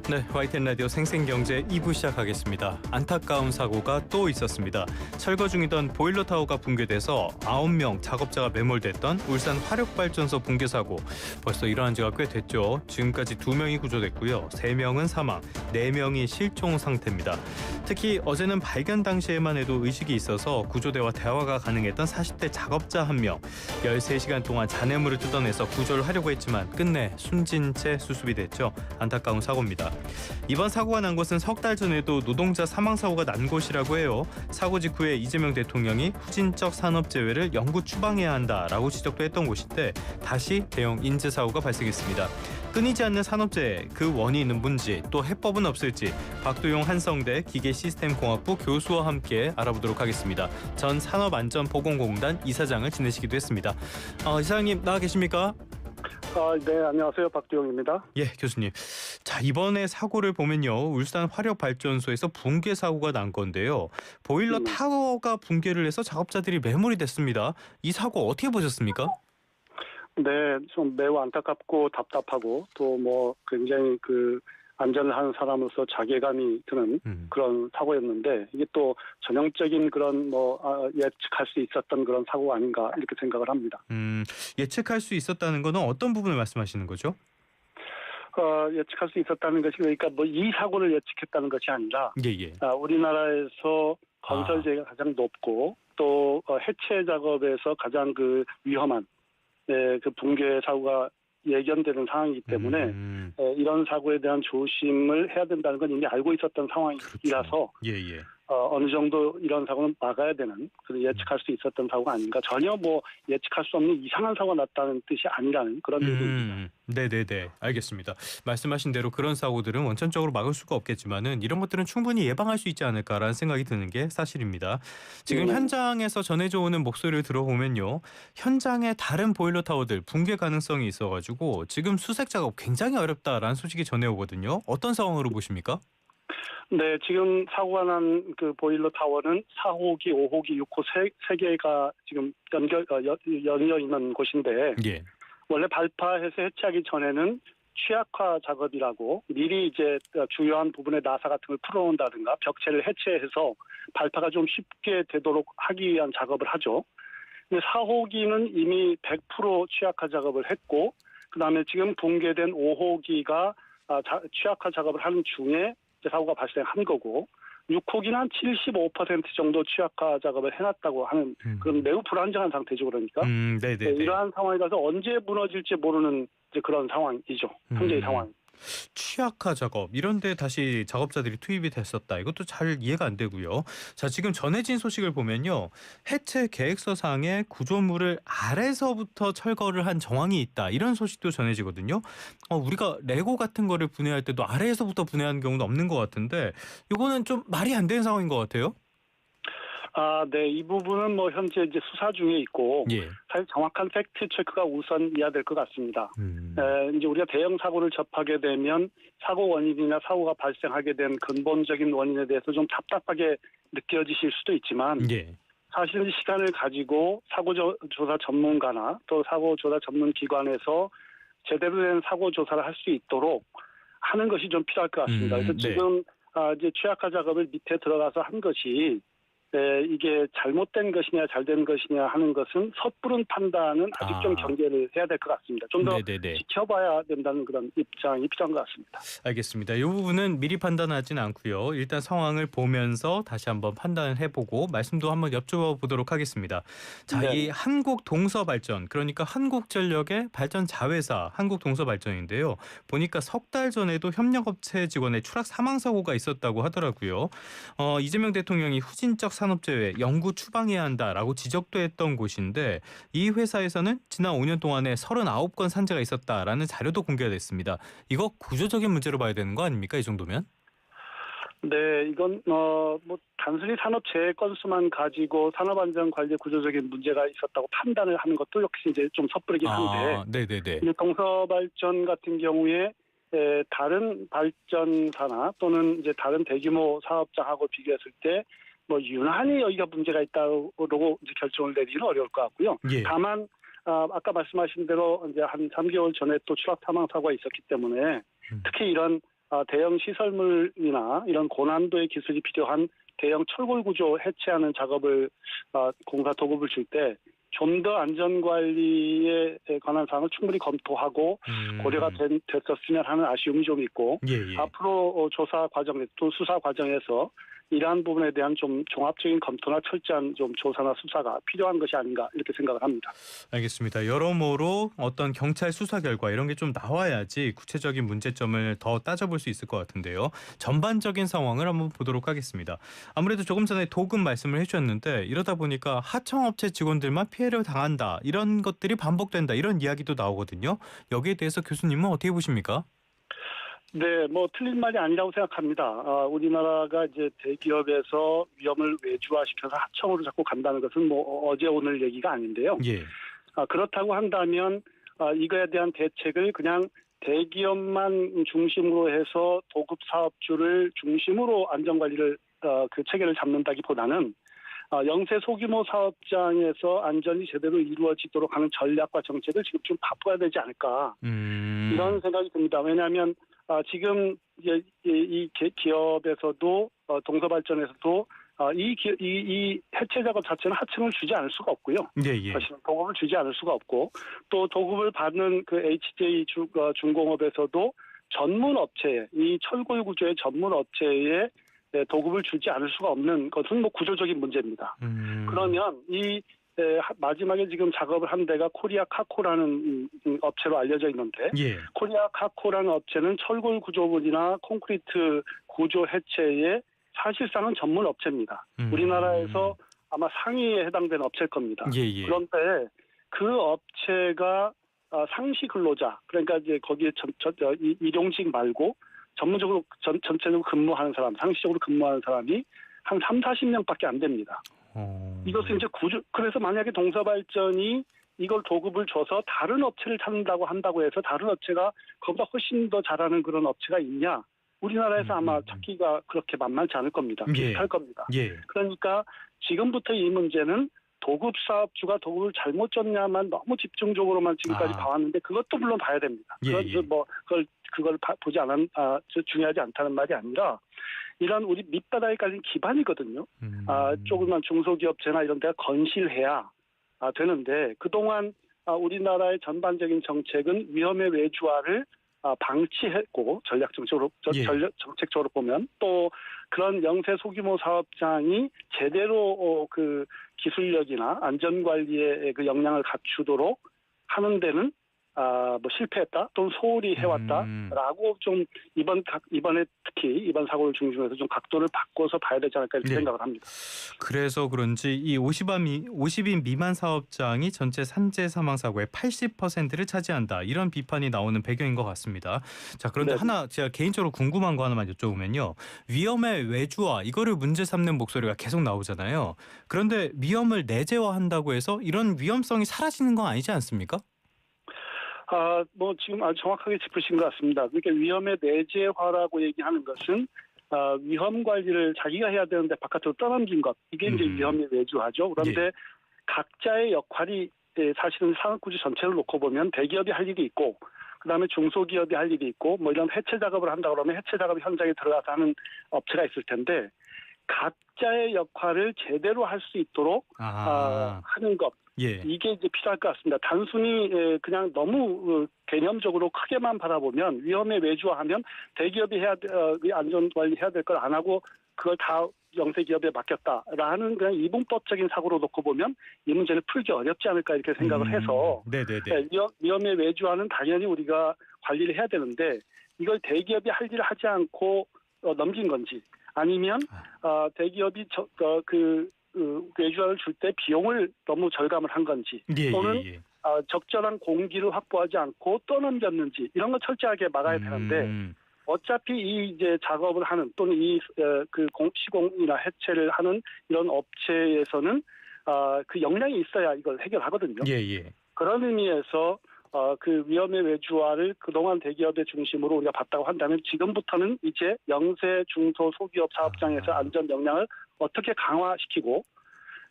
네, YTN 라디오 생생경제 2부 시작하겠습니다. 안타까운 사고가 또 있었습니다. 철거 중이던 보일러 타워가 붕괴돼서 9명 작업자가 매몰됐던 울산 화력발전소 붕괴 사고. 벌써 일어난 지가 꽤 됐죠. 지금까지 2명이 구조됐고요. 3명은 사망, 4명이 실종 상태입니다. 특히 어제는 발견 당시에만 해도 의식이 있어서 구조대와 대화가 가능했던 40대 작업자 1명. 13시간 동안 잔해물을 뜯어내서 구조를 하려고 했지만 끝내 숨진 채 수습이 됐죠. 안타까운 사고입니다. 이번 사고가 난 곳은 석 달 전에도 노동자 사망사고가 난 곳이라고 해요. 사고 직후에 이재명 대통령이 후진적 산업재해를 영구 추방해야 한다라고 지적도 했던 곳인데 다시 대형 인재사고가 발생했습니다. 끊이지 않는 산업재해, 그 원인은 뭔지 또 해법은 없을지 박두용 한성대 기계시스템공학부 교수와 함께 알아보도록 하겠습니다. 전 산업안전보건공단 이사장을 지내시기도 했습니다. 이사장님 나와 계십니까? 네, 안녕하세요. 박두용입니다. 예, 교수님. 자, 이번에 사고를 보면요. 울산 화력발전소에서 붕괴 사고가 난 건데요. 보일러 타워가 붕괴를 해서 작업자들이 매몰이 됐습니다. 이 사고 어떻게 보셨습니까? 네, 좀 매우 안타깝고 답답하고 또 굉장히 안전을 하는 사람으로서 자괴감이 드는 그런 사고였는데 이게 또 전형적인 그런 예측할 수 있었던 그런 사고가 아닌가 이렇게 생각을 합니다. 예측할 수 있었다는 거는 어떤 부분을 말씀하시는 거죠? 예측할 수 있었다는 것이 그러니까 이 사고를 예측했다는 것이 아니라 예. 우리나라에서 건설재해가 가장 높고 또 해체 작업에서 가장 위험한 그 붕괴 사고가 예견되는 상황이기 때문에 이런 사고에 대한 조심을 해야 된다는 건 이미 알고 있었던 상황이라서 그렇죠. 예. 어느 정도 이런 사고는 막아야 되는 예측할 수 있었던 사고가 아닌가. 전혀 예측할 수 없는 이상한 사고가 났다는 뜻이 아니라는 그런 의도입니다. 네네네, 알겠습니다. 말씀하신 대로 그런 사고들은 원천적으로 막을 수가 없겠지만은 이런 것들은 충분히 예방할 수 있지 않을까라는 생각이 드는 게 사실입니다. 지금 현장에서 전해져 오는 목소리를 들어보면요, 현장에 다른 보일러 타워들 붕괴 가능성이 있어가지고 지금 수색 작업 굉장히 어렵다라는 소식이 전해오거든요. 어떤 상황으로 보십니까? 네, 지금 사고가 난 그 보일러 타워는 4호기, 5호기, 6호 세 개가 지금 연이어 있는 곳인데 예. 원래 발파해서 해체하기 전에는 취약화 작업이라고 미리 이제 주요한 부분에 나사 같은 걸 풀어놓는다든가 벽체를 해체해서 발파가 좀 쉽게 되도록 하기 위한 작업을 하죠. 근데 4호기는 이미 100% 취약화 작업을 했고 그다음에 지금 붕괴된 5호기가 취약화 작업을 하는 중에 사고가 발생한 거고 6호기는 한 75% 정도 취약화 작업을 해놨다고 하는 그런 매우 불안정한 상태죠. 그러니까 이러한 상황이라서 언제 무너질지 모르는 이제 그런 상황이죠. 현재의 상황. 취약화 작업 이런 데 다시 작업자들이 투입이 됐었다. 이것도 잘 이해가 안 되고요. 자, 지금 전해진 소식을 보면요. 해체 계획서상에 구조물을 아래서부터 철거를 한 정황이 있다. 이런 소식도 전해지거든요. 우리가 레고 같은 거를 분해할 때도 아래에서부터 분해하는 경우는 없는 것 같은데 이거는 좀 말이 안 되는 상황인 것 같아요. 네. 이 부분은 현재 이제 수사 중에 있고, 예. 사실 정확한 팩트 체크가 우선이어야 될 것 같습니다. 이제 우리가 대형 사고를 접하게 되면 사고 원인이나 사고가 발생하게 된 근본적인 원인에 대해서 좀 답답하게 느껴지실 수도 있지만, 예. 사실 시간을 가지고 사고조사 전문가나 또 사고조사 전문 기관에서 제대로 된 사고 조사를 할 수 있도록 하는 것이 좀 필요할 것 같습니다. 그래서 지금 이제 취약화 작업을 밑에 들어가서 한 것이 이게 잘못된 것이냐 잘된 것이냐 하는 것은 섣부른 판단은 아직 좀 경계를 해야 될 것 같습니다. 좀 더 지켜봐야 된다는 그런 입장이 필요한 것 같습니다. 알겠습니다. 이 부분은 미리 판단하지는 않고요. 일단 상황을 보면서 다시 한번 판단을 해보고 말씀도 한번 여쭤보도록 하겠습니다. 자, 이 한국동서발전, 그러니까 한국전력의 발전 자회사 한국동서발전인데요. 보니까 석 달 전에도 협력업체 직원의 추락 사망 사고가 있었다고 하더라고요. 이재명 대통령이 후진적 산업재해 영구 추방해야 한다라고 지적도 했던 곳인데 이 회사에서는 지난 5년 동안에 39건 산재가 있었다라는 자료도 공개가 됐습니다. 이거 구조적인 문제로 봐야 되는 거 아닙니까? 이 정도면? 네, 이건 단순히 산업재해 건수만 가지고 산업안전관리 구조적인 문제가 있었다고 판단을 하는 것도 역시 이제 좀 섣부르긴 한데 네네네. 동서발전 같은 경우에 다른 발전사나 또는 이제 다른 대규모 사업장하고 비교했을 때 유난히 여기가 문제가 있다고 이제 결정을 내리기는 어려울 것 같고요. 예. 다만 아까 말씀하신 대로 이제 한 3개월 전에 또 추락 사망 사고가 있었기 때문에 특히 이런 대형 시설물이나 이런 고난도의 기술이 필요한 대형 철골 구조 해체하는 작업을 공사 도급을 줄 때 좀 더 안전관리에 관한 사항을 충분히 검토하고 고려가 됐었으면 하는 아쉬움이 좀 있고 앞으로 조사 과정 또 수사 과정에서 이러한 부분에 대한 좀 종합적인 검토나 철저한 좀 조사나 수사가 필요한 것이 아닌가 이렇게 생각을 합니다. 알겠습니다. 여러모로 어떤 경찰 수사 결과 이런 게 좀 나와야지 구체적인 문제점을 더 따져볼 수 있을 것 같은데요. 전반적인 상황을 한번 보도록 하겠습니다. 아무래도 조금 전에 도금 말씀을 해주셨는데 이러다 보니까 하청업체 직원들만 피해를 당한다. 이런 것들이 반복된다. 이런 이야기도 나오거든요. 여기에 대해서 교수님은 어떻게 보십니까? 네, 뭐 틀린 말이 아니라고 생각합니다. 우리나라가 이제 대기업에서 위험을 외주화시켜서 하청으로 자꾸 간다는 것은 뭐 어제 오늘 얘기가 아닌데요. 예. 그렇다고 한다면 이거에 대한 대책을 그냥 대기업만 중심으로 해서 도급 사업주를 중심으로 안전관리를 그 체계를 잡는다기보다는 영세 소규모 사업장에서 안전이 제대로 이루어지도록 하는 전략과 정책을 지금 좀 바꿔야 되지 않을까 이런 생각이 듭니다. 왜냐하면 지금 이제 이 기업에서도 동서발전에서도 이 해체 작업 자체는 하청을 주지 않을 수가 없고요. 사실은 도급을 주지 않을 수가 없고 또 도급을 받는 그 HJ 중공업에서도 전문 업체에 이 철골 구조의 전문 업체에 도급을 주지 않을 수가 없는 것은 뭐 구조적인 문제입니다. 그러면 이 마지막에 지금 작업을 한 데가 코리아 카코라는 업체로 알려져 있는데 코리아 카코라는 업체는 철골 구조물이나 콘크리트 구조 해체에 사실상은 전문 업체입니다. 우리나라에서 아마 상위에 해당되는 업체일 겁니다. 그런데 그 업체가 상시 근로자 그러니까 이제 거기에 일용직 말고 전문적으로 전체적으로 근무하는 사람, 상시적으로 근무하는 사람이 한 30-40명밖에 안 됩니다. 이것은 이제 그래서 만약에 동서발전이 이걸 도급을 줘서 다른 업체를 찾는다고 한다고 해서 다른 업체가 그보다 훨씬 더 잘하는 그런 업체가 있냐? 우리나라에서 아마 찾기가 그렇게 만만치 않을 겁니다. 비슷할 겁니다. 그러니까 지금부터 이 문제는 도급 사업주가 도급을 잘못 줬냐만 너무 집중적으로만 지금까지 봐왔는데 그것도 물론 봐야 됩니다. 그걸 보지 중요하지 않다는 말이 아니라 이런 우리 밑바닥에 깔린 기반이거든요. 조그만 중소기업체나 이런 데가 건실해야 되는데 그동안 우리나라의 전반적인 정책은 위험의 외주화를 방치했고 정책적으로 보면 또 그런 영세 소규모 사업장이 제대로 그 기술력이나 안전관리의 그 역량을 갖추도록 하는 데는 뭐 실패했다 또는 소홀히 해왔다라고 좀 이번에 특히 이번 사고를 중심으로 해서 좀 각도를 바꿔서 봐야 되지 않을까 이렇게 생각을 합니다. 그래서 그런지 이 50인 미만 사업장이 전체 산재 사망 사고의 80%를 차지한다. 이런 비판이 나오는 배경인 것 같습니다. 자, 그런데 하나 제가 개인적으로 궁금한 거 하나만 여쭤보면요. 위험의 외주화 이거를 문제 삼는 목소리가 계속 나오잖아요. 그런데 위험을 내재화한다고 해서 이런 위험성이 사라지는 건 아니지 않습니까? 뭐 지금 아주 정확하게 짚으신 것 같습니다. 그러니까 위험의 내재화라고 얘기하는 것은 위험 관리를 자기가 해야 되는데 바깥으로 떠넘긴 것 이게 이제 위험의 외주화죠. 그런데 각자의 역할이 사실은 산업구조 전체를 놓고 보면 대기업이 할 일이 있고 그다음에 중소기업이 할 일이 있고 뭐 이런 해체 작업을 한다 그러면 해체 작업 현장에 들어가서 하는 업체가 있을 텐데 각자의 역할을 제대로 할 수 있도록 하는 것. 이게 이제 필요할 것 같습니다. 단순히 그냥 너무 개념적으로 크게만 바라보면 위험에 외주화하면 대기업이 안전관리 해야 될 걸 안 하고 그걸 다 영세기업에 맡겼다라는 그냥 이분법적인 사고로 놓고 보면 이 문제를 풀기 어렵지 않을까 이렇게 생각을 해서 위험에 외주화는 당연히 우리가 관리를 해야 되는데 이걸 대기업이 할 일을 하지 않고 넘긴 건지 아니면 대기업이 외주화를 줄 때 비용을 너무 절감을 한 건지 또는 적절한 공기를 확보하지 않고 떠넘겼는지 이런 거 철저하게 막아야 되는데 어차피 이 이제 작업을 하는 또는 이 시공이나 해체를 하는 이런 업체에서는 그 역량이 있어야 이걸 해결하거든요. 그런 의미에서 그 위험의 외주화를 그동안 대기업의 중심으로 우리가 봤다고 한다면 지금부터는 이제 영세 중소 소기업 사업장에서 안전 역량을 어떻게 강화시키고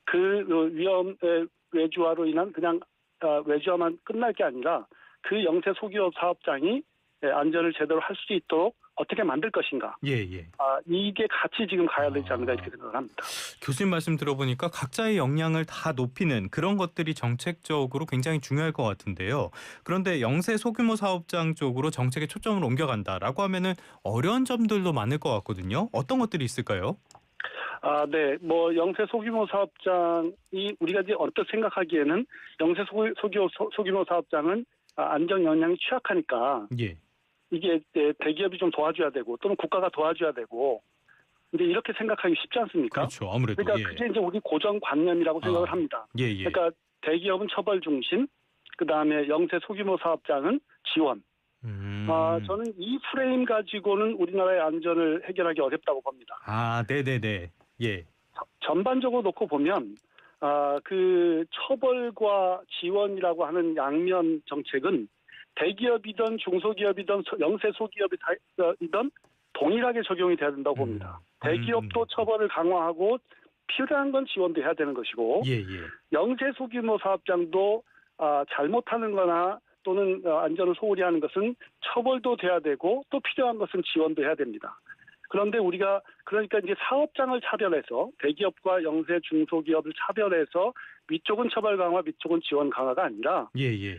그 위험의 외주화로 인한 그냥 외주화만 끝날 게 아니라 그 영세 소기업 사업장이 안전을 제대로 할 수 있도록 어떻게 만들 것인가. 예, 예. 이게 같이 지금 가야 되지 않을까 이렇게 생각을 합니다. 교수님 말씀 들어보니까 각자의 역량을 다 높이는 그런 것들이 정책적으로 굉장히 중요할 것 같은데요. 그런데 영세 소규모 사업장 쪽으로 정책의 초점을 옮겨간다라고 하면은 어려운 점들도 많을 것 같거든요. 어떤 것들이 있을까요? 네. 영세 소규모 사업장이 우리가 이제 언뜻 생각하기에는 영세 소규모 사업장은 안정 역량이 취약하니까 예. 이게 이제 대기업이 좀 도와줘야 되고 또는 국가가 도와줘야 되고 이제 이렇게 생각하기 쉽지 않습니까? 그렇죠. 아무래도. 그러니까 그게 이제 우리 고정관념이라고 생각을 합니다. 예, 예. 그러니까 대기업은 처벌 중심, 그다음에 영세 소규모 사업장은 지원. 저는 이 프레임 가지고는 우리나라의 안전을 해결하기 어렵다고 봅니다. 네네네. 예. 전반적으로 놓고 보면 그 처벌과 지원이라고 하는 양면 정책은 대기업이든 중소기업이든 영세 소기업이든 동일하게 적용이 돼야 된다고 봅니다. 대기업도 처벌을 강화하고 필요한 건 지원도 해야 되는 것이고 예, 예. 영세 소규모 사업장도 잘못하는 거나 또는 안전을 소홀히 하는 것은 처벌도 돼야 되고 또 필요한 것은 지원도 해야 됩니다. 그런데 우리가 그러니까 이제 사업장을 차별해서 대기업과 영세 중소기업을 차별해서 위쪽은 처벌 강화, 위쪽은 지원 강화가 아니라 예, 예.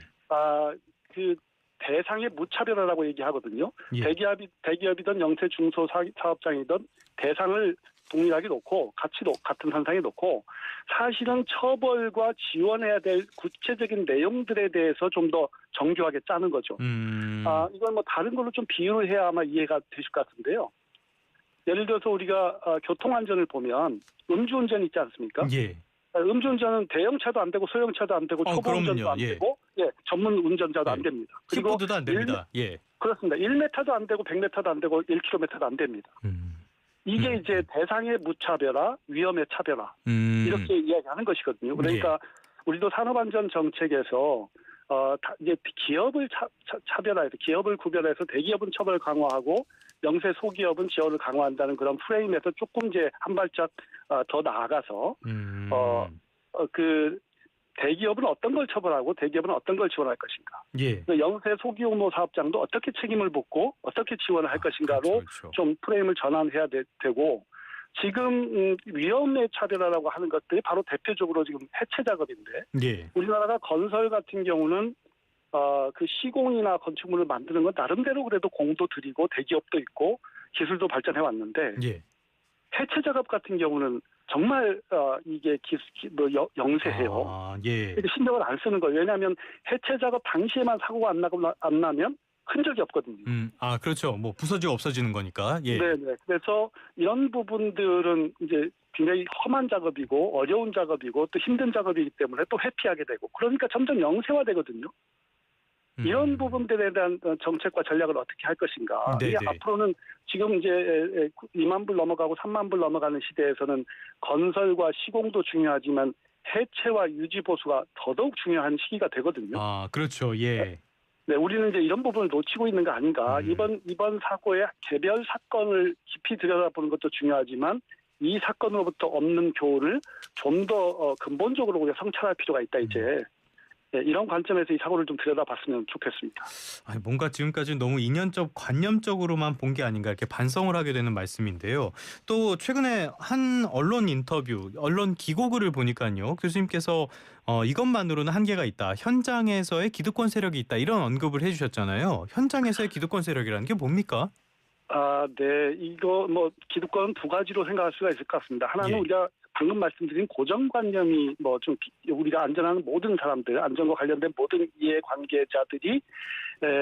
그 대상의 무차별화라고 얘기하거든요. 예. 대기업이든 영세 중소 사업장이든 대상을 동일하게 놓고 같은 선상에 놓고 사실은 처벌과 지원해야 될 구체적인 내용들에 대해서 좀 더 정교하게 짜는 거죠. 이건 다른 걸로 좀 비유를 해야 아마 이해가 되실 것 같은데요. 예를 들어서 우리가 교통안전을 보면 음주운전 있지 않습니까? 예. 음주운전은 대형차도 안 되고 소형차도 안 되고 초보운전도 그럼요. 안 예. 되고 전문 운전자도 안 됩니다. 그리고 킥보드도 안 됩니다. 예. 그렇습니다. 1m도 안 되고 100m도 안 되고 1km도 안 됩니다. 이게 이제 대상의 무차별화, 위험의 차별화 이렇게 이야기하는 것이거든요. 그러니까 우리도 산업안전 정책에서 이제 기업을 차별화해서 기업을 구별해서 대기업은 처벌 강화하고 영세 소기업은 지원을 강화한다는 그런 프레임에서 조금 이제 한 발짝 더 나아가서 그 대기업은 어떤 걸 처벌하고 대기업은 어떤 걸 지원할 것인가. 예. 영세 소규모 사업장도 어떻게 책임을 묻고 어떻게 지원을 할 것인가로 그렇죠. 좀 프레임을 전환해야 되고 지금 위험의 차별화라고 하는 것들이 바로 대표적으로 지금 해체 작업인데 예. 우리나라가 건설 같은 경우는 그 시공이나 건축물을 만드는 건 나름대로 그래도 공도 들이고 대기업도 있고 기술도 발전해 왔는데 예. 해체 작업 같은 경우는 정말 이게 영세해요. 예. 신경을 안 쓰는 거예요. 왜냐하면 해체 작업 당시에만 사고가 안 나면 흔적이 없거든요. 그렇죠. 부서지고 없어지는 거니까. 예. 네네. 그래서 이런 부분들은 이제 굉장히 험한 작업이고 어려운 작업이고 또 힘든 작업이기 때문에 또 회피하게 되고 그러니까 점점 영세화되거든요. 이런 부분들에 대한 정책과 전략을 어떻게 할 것인가. 이게 앞으로는 지금 이제 2만 불 넘어가고 3만 불 넘어가는 시대에서는 건설과 시공도 중요하지만 해체와 유지 보수가 더더욱 중요한 시기가 되거든요. 그렇죠. 예. 네, 우리는 이제 이런 부분을 놓치고 있는 거 아닌가. 이번 사고의 개별 사건을 깊이 들여다보는 것도 중요하지만 이 사건으로부터 얻는 교훈을 좀 더 근본적으로 우리가 성찰할 필요가 있다 이제. 네, 이런 관점에서 이 사고를 좀 들여다봤으면 좋겠습니다. 뭔가 지금까지는 너무 이념적, 관념적으로만 본 게 아닌가 이렇게 반성을 하게 되는 말씀인데요. 또 최근에 한 언론 인터뷰, 언론 기고글을 보니까요. 교수님께서 이것만으로는 한계가 있다. 현장에서의 기득권 세력이 있다. 이런 언급을 해주셨잖아요. 현장에서의 기득권 세력이라는 게 뭡니까? 네. 이거 기득권은 두 가지로 생각할 수가 있을 것 같습니다. 하나는 우리가 방금 말씀드린 고정관념이 좀 우리가 안전하는 모든 사람들, 안전과 관련된 모든 이해관계자들이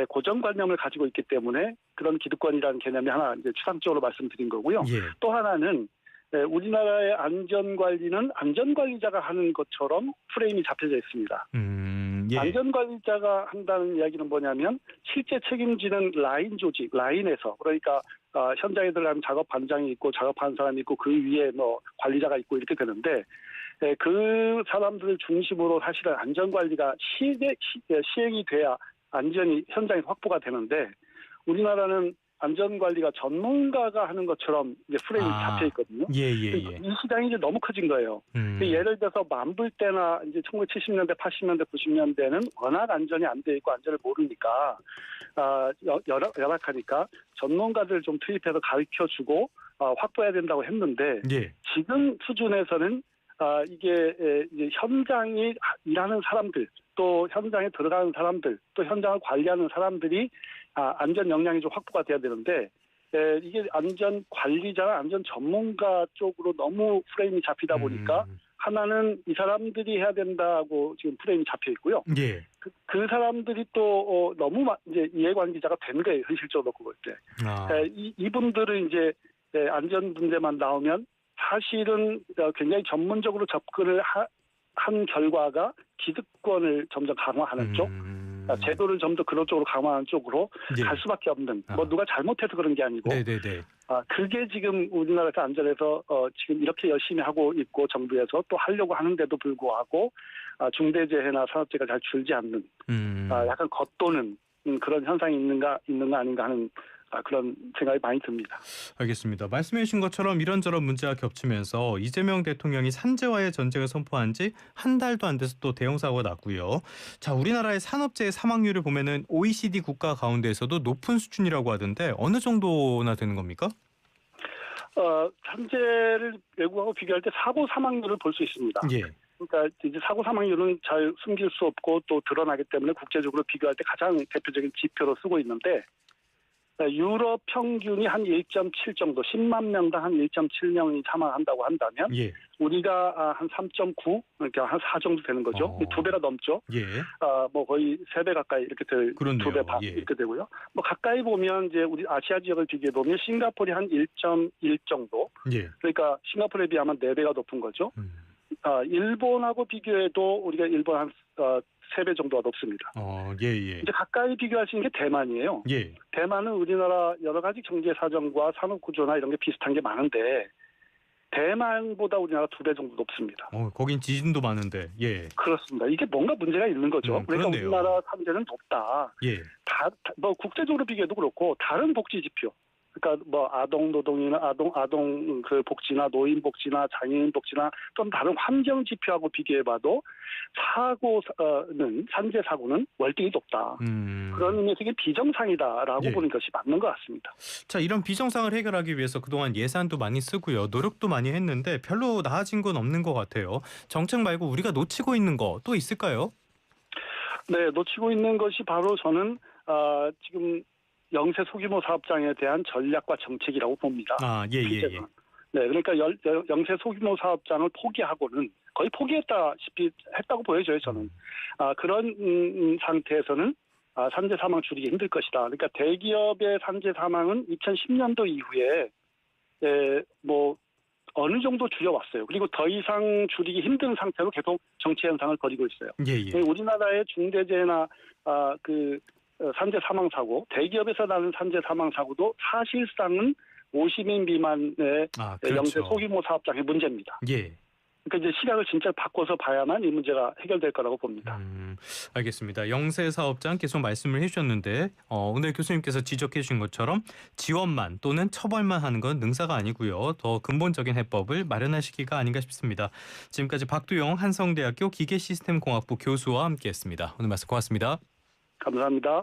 고정관념을 가지고 있기 때문에 그런 기득권이라는 개념이 하나 이제 추상적으로 말씀드린 거고요. 또 하나는 우리나라의 안전관리는 안전관리자가 하는 것처럼 프레임이 잡혀져 있습니다. 안전관리자가 한다는 이야기는 뭐냐면 실제 책임지는 라인 조직, 라인에서 그러니까 현장에 들어가면 작업 반장이 있고 작업하는 사람이 있고 그 위에 관리자가 있고 이렇게 되는데 그 사람들을 중심으로 사실은 안전관리가 시행이 돼야 안전이 현장에 확보가 되는데 우리나라는 안전관리가 전문가가 하는 것처럼 이제 프레임이 잡혀 있거든요. 예. 이 시장이 이제 너무 커진 거예요. 예를 들어서 만불 때나 이제 1970년대, 80년대, 90년대는 워낙 안전이 안 돼 있고 안전을 모르니까 열악하니까 전문가들 좀 투입해서 가르쳐주고 확보해야 된다고 했는데 예. 지금 수준에서는 이게 이제 현장이 일하는 사람들, 또 현장에 들어가는 사람들, 또 현장을 관리하는 사람들이 안전 역량이 좀 확보가 돼야 되는데 이게 안전 관리자나 안전 전문가 쪽으로 너무 프레임이 잡히다 보니까 하나는 이 사람들이 해야 된다고 지금 프레임이 잡혀 있고요. 예. 그 사람들이 또 너무 이제 이해관계자가 된 거예요. 현실적으로 볼 때. 이분들은 이제 안전 문제만 나오면 사실은 굉장히 전문적으로 접근을 한 결과가 기득권을 점점 강화하는 쪽, 제도를 좀 더 그런 쪽으로 강화하는 쪽으로 갈 수밖에 없는. 뭐 누가 잘못해서 그런 게 아니고. 네네네. 그게 지금 우리나라에서 안전에서 지금 이렇게 열심히 하고 있고 정부에서 또 하려고 하는데도 불구하고 중대재해나 산업재해가 잘 줄지 않는 약간 겉도는 그런 현상이 있는가 아닌가 하는 그런 생각이 많이 듭니다. 알겠습니다. 말씀해 주신 것처럼 이런저런 문제가 겹치면서 이재명 대통령이 산재와의 전쟁을 선포한 지 한 달도 안 돼서 또 대형 사고가 났고요. 자, 우리나라의 산업재해 사망률을 보면은 OECD 국가 가운데에서도 높은 수준이라고 하던데 어느 정도나 되는 겁니까? 산재를 외국하고 비교할 때 사고 사망률을 볼 수 있습니다. 예. 그러니까 이제 사고 사망률은 잘 숨길 수 없고 또 드러나기 때문에 국제적으로 비교할 때 가장 대표적인 지표로 쓰고 있는데 유럽 평균이 한 1.7 정도, 10만 명당 한 1.7명이 사망한다고 한다면 예. 우리가 한 3.9, 그러니까 한 4 정도 되는 거죠. 2배가 넘죠. 예. 뭐 거의 3배 가까이 이렇게 될, 그렇네요. 2배 반 예. 이렇게 되고요. 뭐 가까이 보면 이제 우리 아시아 지역을 비교해 보면 싱가포르이 한 1.1 정도. 예. 그러니까 싱가포르에 비하면 4배가 높은 거죠. 일본하고 비교해도 우리가 일본 한 3배 정도가 높습니다. 예. 이제 가까이 비교할 수 있는 게 대만이에요. 예. 대만은 우리나라 여러 가지 경제 사정과 산업 구조나 이런 게 비슷한 게 많은데 대만보다 우리나라 2배 정도 높습니다. 거긴 지진도 많은데. 예. 그렇습니다. 이게 뭔가 문제가 있는 거죠. 그러니까 그렇네요. 우리나라 산재는 높다. 예. 뭐 국제적으로 비교해도 그렇고 다른 복지 지표. 그러니까 뭐 아동 노동이나 아동 그 복지나 노인 복지나 장애인 복지나 또는 다른 환경 지표하고 비교해봐도 산재 사고는 월등히 높다. 그런 의미에서 이게 비정상이다라고 예. 보는 것이 맞는 것 같습니다. 자, 이런 비정상을 해결하기 위해서 그동안 예산도 많이 쓰고요. 노력도 많이 했는데 별로 나아진 건 없는 것 같아요. 정책 말고 우리가 놓치고 있는 거 또 있을까요? 네, 놓치고 있는 것이 바로 저는 지금 영세 소규모 사업장에 대한 전략과 정책이라고 봅니다. 예. 네, 그러니까 영세 소규모 사업장을 포기하고는 거의 포기했다시피 했다고 보여져요, 저는. 그런 상태에서는 산재 사망 줄이기 힘들 것이다. 그러니까 대기업의 산재 사망은 2010년도 이후에 뭐 어느 정도 줄여왔어요. 그리고 더 이상 줄이기 힘든 상태로 계속 정체 현상을 벌이고 있어요. 예. 우리나라의 중대재해나 산재 사망 사고, 대기업에서 나는 산재 사망 사고도 사실상은 50인 미만의 그렇죠. 영세 소규모 사업장의 문제입니다. 예. 그러니까 이제 시각을 진짜 바꿔서 봐야만 이 문제가 해결될 거라고 봅니다. 알겠습니다. 영세 사업장 계속 말씀을 해주셨는데 오늘 교수님께서 지적해 주신 것처럼 지원만 또는 처벌만 하는 건 능사가 아니고요. 더 근본적인 해법을 마련할 시기가 아닌가 싶습니다. 지금까지 박두영 한성대학교 기계시스템공학부 교수와 함께했습니다. 오늘 말씀 고맙습니다. 감사합니다.